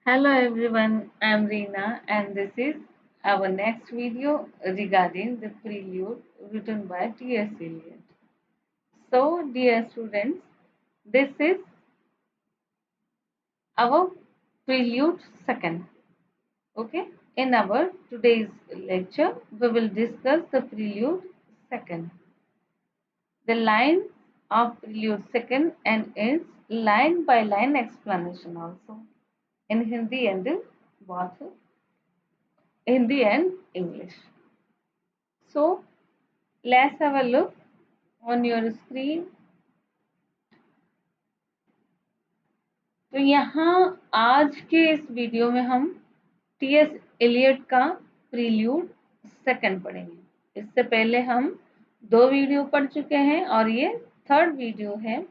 Hello everyone, I am Reena and this is our next video regarding the prelude written by T.S. Eliot. So, dear students, this is our prelude second. Okay, in our today's lecture, we will discuss the prelude second. The line of prelude second and its line by line explanation also in Hindi and both Hindi and English. So, let's have a look on your screen. तो यहाँ आज के इस video में हम T.S.. Elliott का prelude second पढ़ेंगे। इससे पहले हम 2 वीडियो पढ़ चुके हैं और ये थर्ड वीडियो है।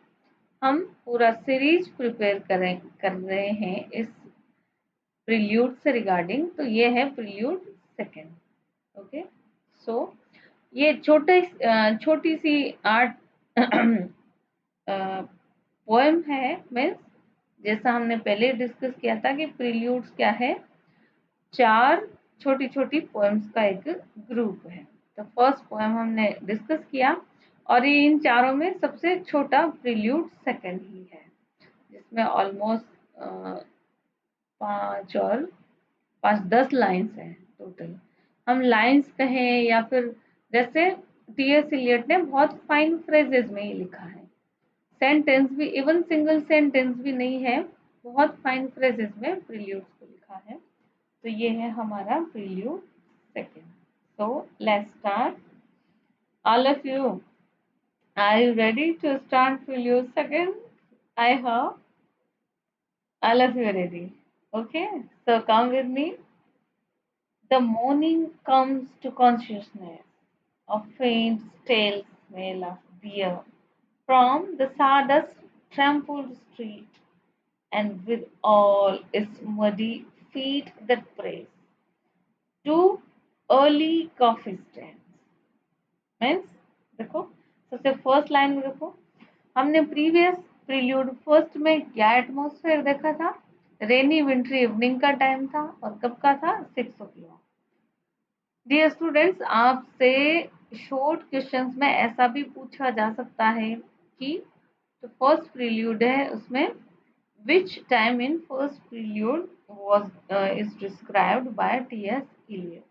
हम पूरा सीरीज प्रिपेयर कर रहे हैं इस प्रील्यूड से रिगार्डिंग। तो ये है प्रील्यूड सेकंड। ओके, सो ये छोटी सी आर्ट पोएम है। मीन्स जैसा हमने पहले डिस्कस किया था कि प्रील्यूड्स क्या है, 4 छोटी छोटी पोएम्स का एक ग्रुप है। तो फर्स्ट पोएम हमने डिस्कस किया और ये इन चारों में सबसे छोटा प्रील्यूड सेकंड ही है, जिसमें ऑलमोस्ट 10 लाइन्स हैं टोटल। हम लाइन्स कहें या फिर जैसे टी.एस. एलियट ने बहुत फाइन फ्रेजेस में ही लिखा है। सेंटेंस भी इवन सिंगल सेंटेंस भी नहीं है, बहुत फाइन फ्रेजेस में प्रील्यूड्स को लिखा है। तो ये है हमारा prelude second. So let's start. All of you, are you ready to start prelude second? I hope all of you are ready. Okay, so come with me. The morning comes to consciousness, a faint stale smell of beer from the sawdust trampled street, and with all its muddy feet that praise to early coffee stands. Means देखो, सबसे first line में देखो, हमने previous prelude first में क्या atmosphere देखा था? रेनी wintry evening का टाइम था और कब का था? 6 o'clock। डियर स्टूडेंट्स, आपसे शॉर्ट क्वेश्चंस में ऐसा भी पूछा जा सकता है कि जो फर्स्ट प्रील्यूड है उसमें which time in first prelude was is described by T S. Eliot,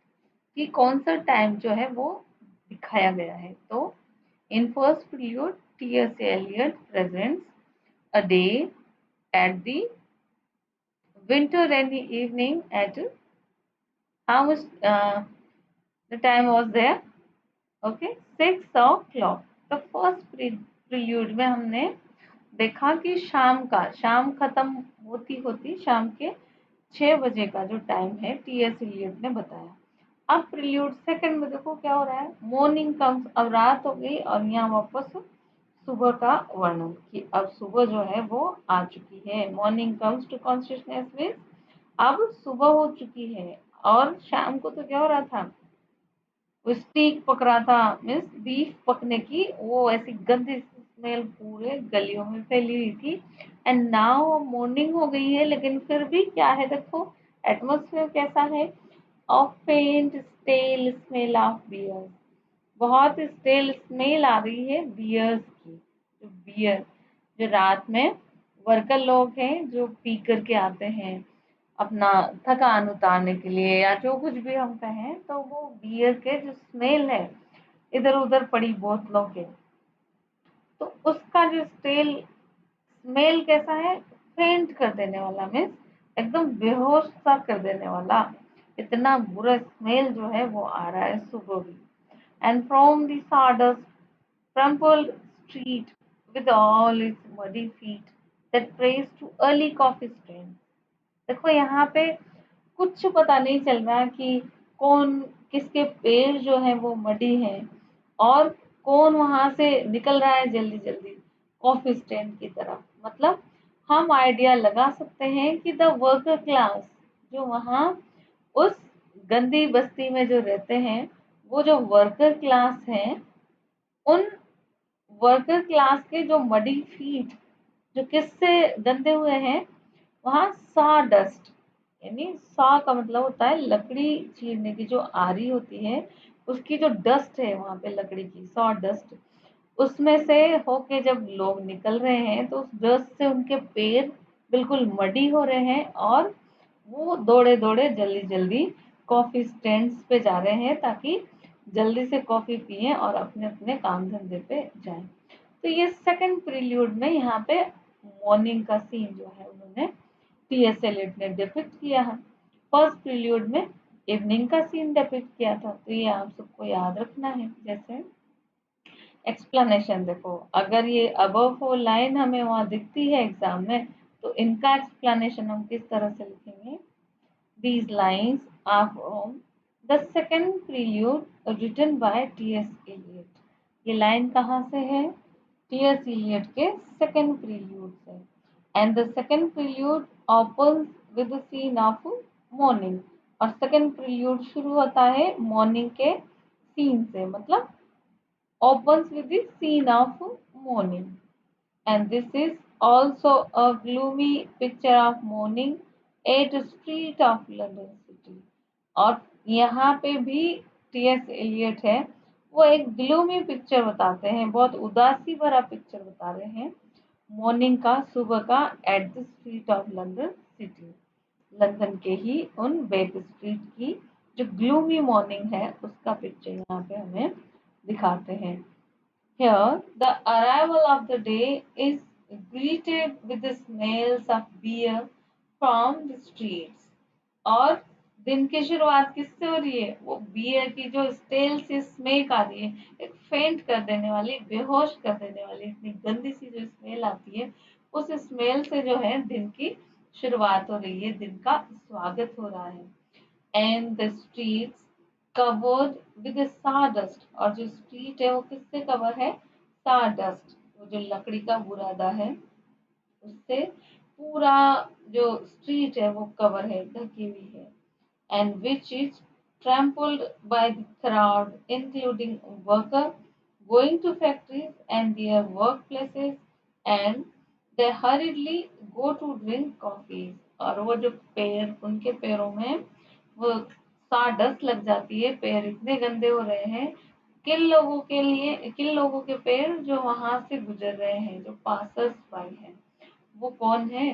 कि कौन सा टाइम जो है वो दिखाया गया है। तो in first prelude T S. Eliot presents a day at the winter rainy evening at how much the time was there? Okay, 6 o'clock। तो फर्स्ट प्रील्यूड में हमने देखा कि शाम खत्म होती होती शाम के 6 बजे का जो टाइम है टी.एस. एलियट ने बताया। अब प्रील्यूड सेकंड में देखो क्या हो रहा है। मॉर्निंग कम्स, अब रात हो गई और यहाँ वापस सुबह का वर्णन कि अब सुबह जो है वो आ चुकी है। Morning comes to consciousness means अब सुबह हो चुकी है। और शाम को तो क्या हो रहा था, वो स्टीक पक रहा था, मीन्स बीफ पकने की वो ऐसी गंदी स्मेल पूरे गलियों में फैली हुई थी। एंड नाउ मॉर्निंग हो गई है लेकिन फिर भी क्या है, देखो एटमोसफेयर कैसा है, ऑफ फेंट स्टेल स्मेल ऑफ बियर, बहुत स्टेल स्मेल आ रही है बियर्स की। जो बियर, जो रात में वर्कर लोग हैं जो पी करके आते हैं अपना थकान उतारने के लिए या जो कुछ भी हम कहें, तो वो बियर के जो स्मेल है इधर उधर पड़ी बोतलों के, तो उसका जो स्मेल कैसा है, फेंट कर देने वाला, मीन्स एकदम बेहोश सा कर देने वाला। इतना बुरा स्मेल जो है वो आ रहा है सुबह भी। And from the sawdust trampled street with all its muddy feet that prays to early coffee stand। देखो यहाँ पे कुछ पता नहीं चल रहा कि कौन किसके पैर जो है वो मडी हैं और कौन वहां से निकल रहा है जल्दी जल्दी कॉफी स्टैंड की तरफ। मतलब हम आइडिया लगा सकते हैं कि द वर्कर क्लास जो वहाँ उस गंदी बस्ती में जो रहते हैं, वो जो वर्कर क्लास हैं, उन वर्कर क्लास के जो मडी फीट जो किससे गंदे हुए हैं, वहाँ सॉ डस्ट, यानी सॉ का मतलब होता है लकड़ी चीरने की जो आरी होती है, उसकी जो डस्ट है वहां पे लकड़ी की सॉ डस्ट, उसमें से होके जब लोग निकल रहे हैं तो उस डस्ट से उनके पैर बिल्कुल मडी हो रहे हैं और वो दौड़े दौड़े जल्दी जल्दी कॉफी स्टैंड्स पे जा रहे हैं ताकि जल्दी से कॉफी पिए और अपने अपने काम धंधे पे जाएं। तो ये सेकंड प्रील्यूड में यहाँ पे मॉर्निंग का सीन जो है उन्होंने टीएस एलियट ने डिपिक्ट किया है। फर्स्ट प्रील्यूड में इवनिंग का सीन डिपिक्ट किया था, तो ये आप सबको याद रखना है। जैसे एक्सप्लेनेशन देखो, अगर ये अबव फोर लाइन हमें वहां दिखती है एग्जाम में, तो इनका एक्सप्लेनेशन हम किस तरह से लिखेंगे? These lines are from the second prelude written by T.S. Eliot। ये लाइन कहाँ से है? T.S. Eliot के सेकंड प्रील्यूड से। And the second prelude opens with the scene of morning। और सेकंड प्रील्यूड शुरू होता है मॉर्निंग के सीन से, मतलब opens with the scene of morning। And this is also a gloomy picture of morning at a street of London city। और यहाँ पे भी टीएस एलियट है, वो एक ग्लूमी पिक्चर बताते हैं, बहुत उदासी भरा पिक्चर बता रहे हैं मॉर्निंग का, सुबह का, at the street of London city, London के ही उन बेक स्ट्रीट की जो ग्लूमी मॉर्निंग है उसका पिक्चर यहाँ पे हमें दिखाते हैं। Here, the arrival of the day is greeted with the smells of beer from the streets। और दिन की शुरुआत किससे हो रही है? वो बियर की जो स्टेल सी स्मेल आ रही है, एक फेंट कर देने वाली, बेहोश कर देने वाली इतनी गंदी सी जो स्मेल आती है, उस स्मेल से जो है दिन की शुरुआत हो रही है, दिन का स्वागत हो रहा है। And the streets covered with sawdust। और जो स्ट्रीट है वो किससे कवर है? sawdust, वो जो लकड़ी का बुरादा है उससे पूरा जो स्ट्रीट है वो कवर है, ढकी हुई है। And which is trampled by the crowd including worker going to factories and their workplaces, and they hurriedly go to drink coffee। और वो जो पैर, उनके पैरों में वो साडस्ट लग जाती है, पैर इतने गंदे हो रहे हैं। किन लोगों के लिए, किन लोगों के पैर? जो वहां से गुजर रहे हैं, जो पासर्स बाई हैं। वो कौन है?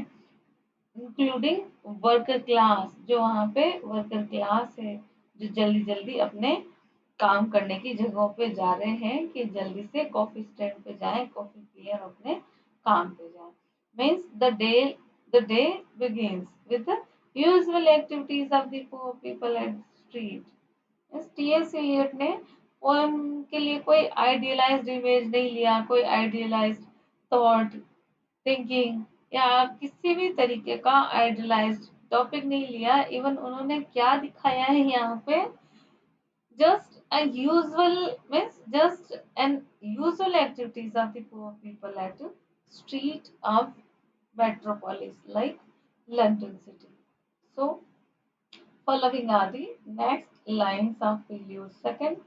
इंक्लूडिंग वर्कर क्लास, जो वहां पे वर्कर क्लास है, जो जल्दी जल्दी अपने काम करने की जगहों पे जा रहे हैं कि जल्दी से कॉफी स्टैंड पे जाएं, कॉफी पिए और अपने काम पे जाएं। Means the day begins with the usual activities of the poor people at street। इस टीएस एलियट ने पोएम के लिए कोई आइडियलाइज्ड इमेज नहीं लिया, कोई आइडियलाइज्ड थॉट, थिंकिंग या किसी भी तरीके का आइडियलाइज्ड टॉपिक नहीं लिया। इवन उन्होंने क्या दिखाया है यहाँ पे? just a usual means just an usual activities of the poor people at the street of metropolis like London city। So following are the next lines of prelude second।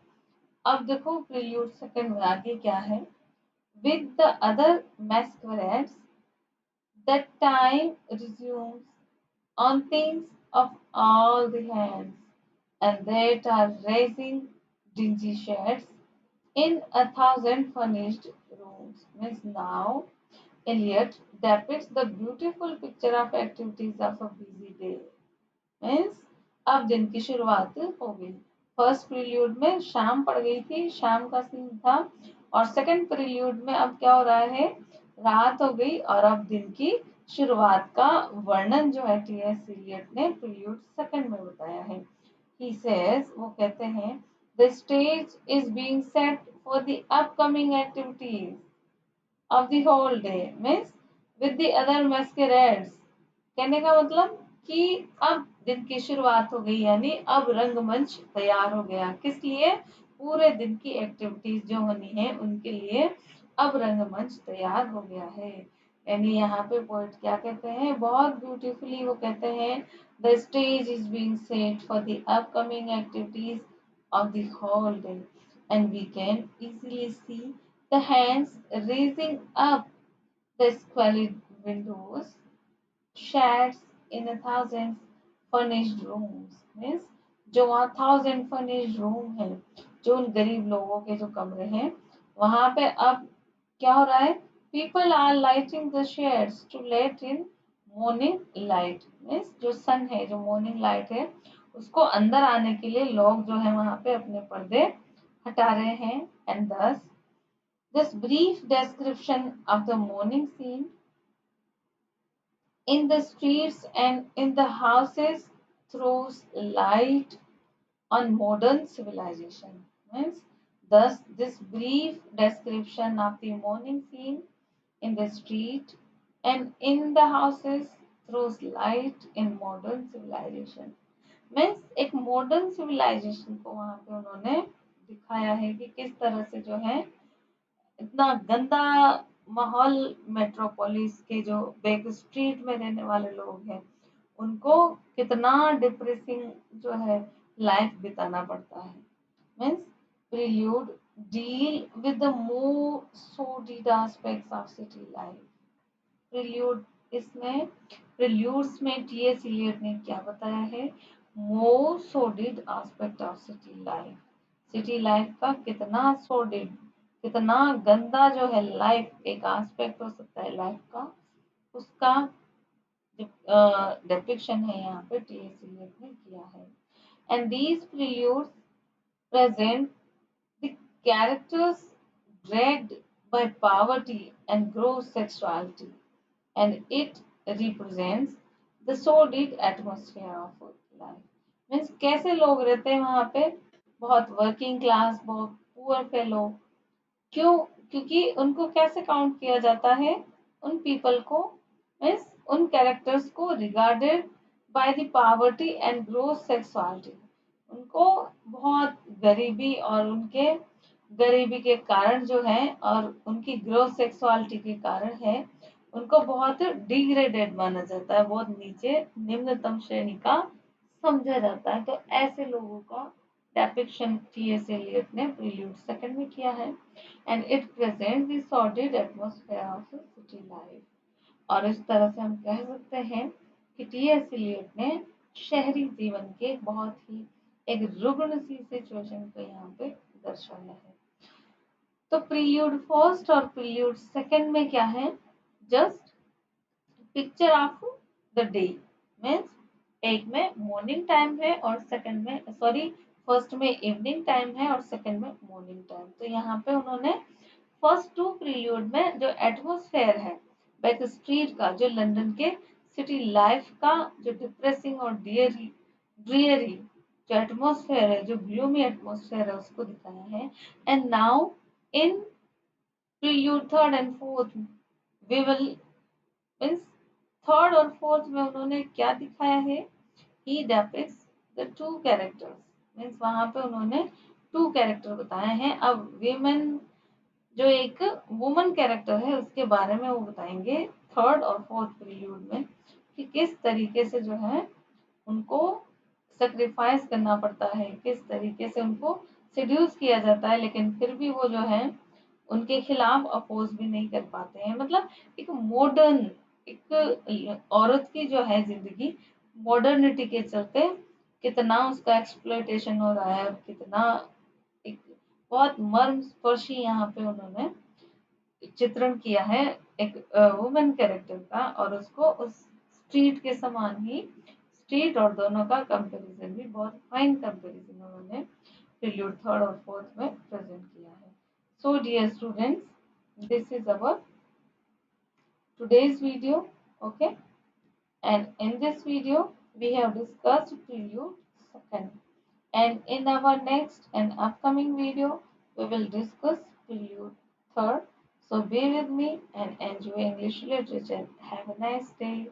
अब देखो prelude second में आगे क्या है? with the other masquerades that time resumes on things of all the hands, and that are raising dingy shades in a thousand furnished rooms। Means now Eliot depicts the beautiful picture of activities of a busy day। Means अब दिन की शुरुआत हो गई। First prelude में शाम पड़ गई थी, शाम का सीन था। और सेकंड प्रील्यूड में अब क्या हो रहा है? रात हो गई और अब दिन की शुरुआत का वर्णन जो है टीएस एलियट ने प्रील्यूड सेकंड में बताया है। ही सेज, वो कहते हैं, the stage is being set for the upcoming activities of the whole day means with the other masquerades। कहने का मतलब कि अब दिन की शुरुआत हो गई, यानी अब रंगमंच तैयार हो गया। किस लिए? पूरे दिन की एक्टिविटीज जो होनी है उनके लिए अब रंगमंच तैयार हो गया है। यानी यहाँ पे पोएट क्या कहते हैं? बहुत ब्यूटीफुली वो कहते हैं, the stage is being set for the upcoming activities of the whole day, and we can easily see the hands raising up the squalid windows, shades in a thousand furnished rooms means जो वहाँ 1000 furnished room है, जो उन गरीब लोगों के जो कमरे हैं वहां पे अब क्या हो रहा है, people are lighting the shades to let in morning light means जो सन है, जो मॉर्निंग लाइट है, उसको अंदर आने के लिए लोग जो है वहां पे अपने पर्दे हटा रहे हैं। And thus this brief description of the morning scene in the streets and in the houses throws light on modern civilization. Means, thus, this brief description of the morning scene in the street and in the houses throws light in modern civilization. Means एक modern civilisation को वहां पे उन्होंने दिखाया है कि किस तरह से जो है इतना गंदा माहौल, मेट्रोपोलिस के जो बैक स्ट्रीट में रहने वाले लोग हैं उनको कितना डिप्रेसिंग जो है लाइफ बिताना पड़ता है। Means prelude deal with the more sordid aspects of city life। Prelude इसमें प्रिल्यूड्स में टीएस इलियट ने क्या बताया है, मोर sordid aspect of city life, city life का कितना sordid, कितना गंदा जो है लाइफ एक एस्पेक्ट हो सकता है लाइफ का, उसका डिपिक्शन है यहाँ पे टीएस इलियट ने किया है। And these preludes present the characters dragged by poverty and gross sexuality, and it represents the sordid atmosphere of life। Means कैसे लोग रहते हैं वहां पे, बहुत वर्किंग क्लास, बहुत पुअर फेलो। क्यों? क्योंकि उनको कैसे काउंट किया जाता है, उन पीपल को मीन्स उन कैरेक्टर्स को regarded by the poverty and gross sexuality, उनको बहुत गरीबी और उनके गरीबी के कारण जो है और उनकी ग्रोस सेक्सुअलिटी के कारण है, उनको बहुत डिग्रेडेड माना जाता है, बहुत नीचे निम्नतम श्रेणी का समझा जाता है। तो ऐसे लोगों का डेपिक्शन टीएस एलियट ने प्रील्यूड सेकंड में किया है। And it present the सॉर्डेड atmosphere of city life. और इस तरह से हम कह सकते हैं कि टीएस एलियट ने शहरी जीवन के बहुत ही एक रुग्ण सी सिचुएशन को यहाँ पे दर्शाया है। तो प्रील्यूड फर्स्ट और प्रील्यूड सेकंड में क्या है, just picture of the day. Means एक में मॉर्निंग टाइम है और सेकंड में सॉरी फर्स्ट में इवनिंग टाइम है और सेकंड में मॉर्निंग टाइम। तो यहाँ पे उन्होंने फर्स्ट टू प्रील्यूड में जो एटमॉस्फेयर है बैक स्ट्रीट का, जो लंदन के सिटी लाइफ का जो डिप्रेसिंग और ड्रियरी जो एटमॉस्फेयर है, जो ग्लूमी एटमॉस्फेयर है, उसको दिखाया है। And now in prelude third and fourth we will means third और फोर्थ में उन्होंने क्या दिखाया है, he depicts the two characters. Means वहां पे उन्होंने टू कैरेक्टर बताए हैं। अब वीमेन जो एक वुमन कैरेक्टर है उसके बारे में वो बताएंगे थर्ड और फोर्थ पीरियड में कि किस तरीके से जो है उनको सेक्रीफाइस करना पड़ता है, किस तरीके से उनको सिड्यूस किया जाता है, लेकिन फिर भी वो जो है उनके खिलाफ अपोज भी नहीं कर पाते हैं। मतलब एक मॉडर्न एक औरत की जो है जिंदगी मॉडर्निटी के चलते कितना उसका एक्सप्लॉयटेशन हो रहा है और कितना एक बहुत मर्म स्पर्शी यहाँ पे उन्होंने चित्रण किया है एक वुमेन कैरेक्टर का, और उसको उस स्ट्रीट के समान ही स्ट्रीट और दोनों का कंपैरिजन भी बहुत फाइन कंपैरिजन उन्होंने प्रील्यूड थर्ड और फोर्थ में प्रेजेंट किया है। So dear students, this is our today's video, okay, and in this video we have discussed prelude second, and in our next and upcoming video we will discuss prelude third. So be with me and enjoy English literature. Have a nice day.